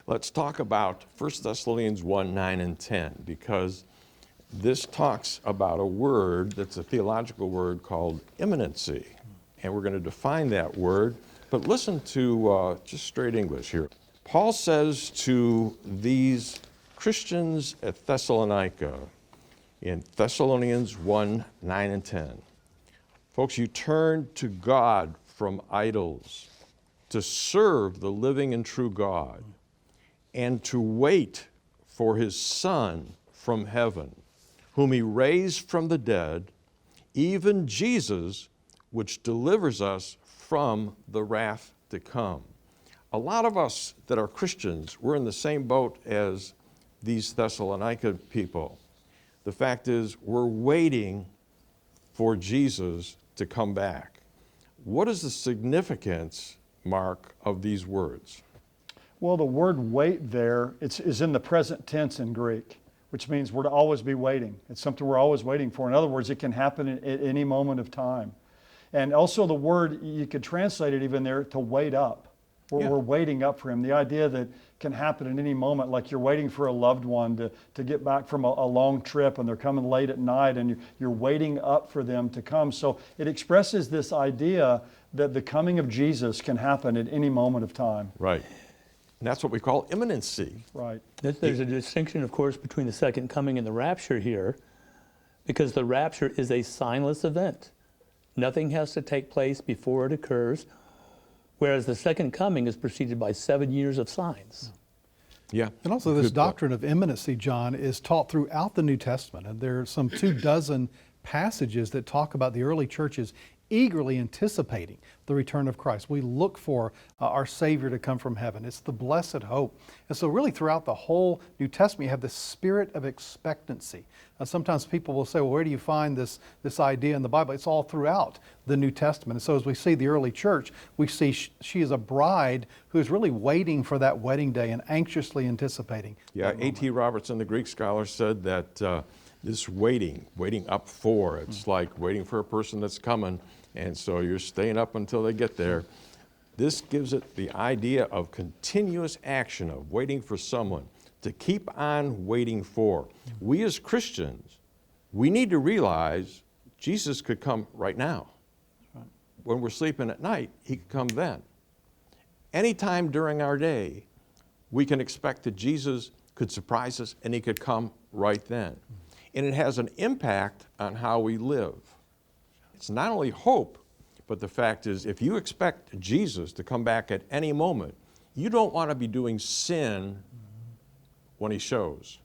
Let's talk about 1 Thessalonians 1, 9 and 10, because this talks about a word that's a theological word called imminency. And we're going to define that word, but listen to just straight English here. Paul says to these Christians at Thessalonica in Thessalonians 1, 9 and 10, folks, you turn to God from idols to serve the living and true God and to wait for his Son from heaven, whom he raised from the dead, even Jesus, which delivers us from the wrath to come. A lot of us that are Christians, we're in the same boat as these Thessalonica people. The fact is, we're waiting for Jesus to come back. What is the significance, Mark, of these words? Well, the word wait there is in the present tense in Greek, which means we're to always be waiting. It's something we're always waiting for. In other words, it can happen at any moment of time. And also the word, you could translate it even there, to wait up. We're waiting up for him. The idea that can happen at any moment, like you're waiting for a loved one to get back from a long trip and they're coming late at night and you're waiting up for them to come. So it expresses this idea that the coming of Jesus can happen at any moment of time. Right. And that's what we call imminency. Right. There's a distinction, of course, between the second coming and the rapture here, because the rapture is a signless event. Nothing has to take place before it occurs, whereas the second coming is preceded by 7 years of signs. Yeah. And also this doctrine of imminency, John, is taught throughout the New Testament. And there are some 24 passages that talk about the early churches eagerly anticipating the return of Christ. We look for our Savior to come from heaven. It's the blessed hope. And so really throughout the whole New Testament, you have this spirit of expectancy. Sometimes people will say, well, where do you find this idea in the Bible? It's all throughout the New Testament. And so as we see the early church, we see she is a bride who is really waiting for that wedding day and anxiously anticipating. Yeah, A.T. Robertson, the Greek scholar, said that this waiting up for, it's like waiting for a person that's coming, and so you're staying up until they get there. This gives it the idea of continuous action, of waiting for someone to keep on waiting for. We as Christians, we need to realize Jesus could come right now. When we're sleeping at night, he could come then. Anytime during our day, we can expect that Jesus could surprise us and he could come right then. And it has an impact on how we live. It's not only hope, but the fact is, if you expect Jesus to come back at any moment, you don't want to be doing sin when he shows.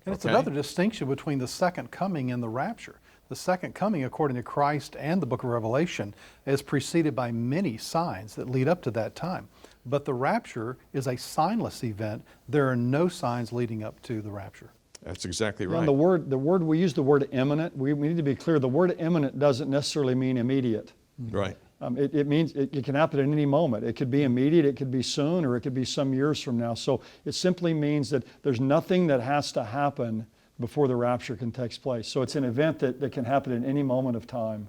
And it's another distinction between the second coming and the rapture. The second coming, according to Christ and the book of Revelation, is preceded by many signs that lead up to that time. But the rapture is a signless event. There are no signs leading up to the rapture. That's exactly right. And the word we use the word imminent. We need to be clear. The word imminent doesn't necessarily mean immediate. Right. It means it can happen at any moment. It could be immediate, it could be soon, or it could be some years from now. So it simply means that there's nothing that has to happen before the rapture can take place. So it's an event that can happen at any moment of time.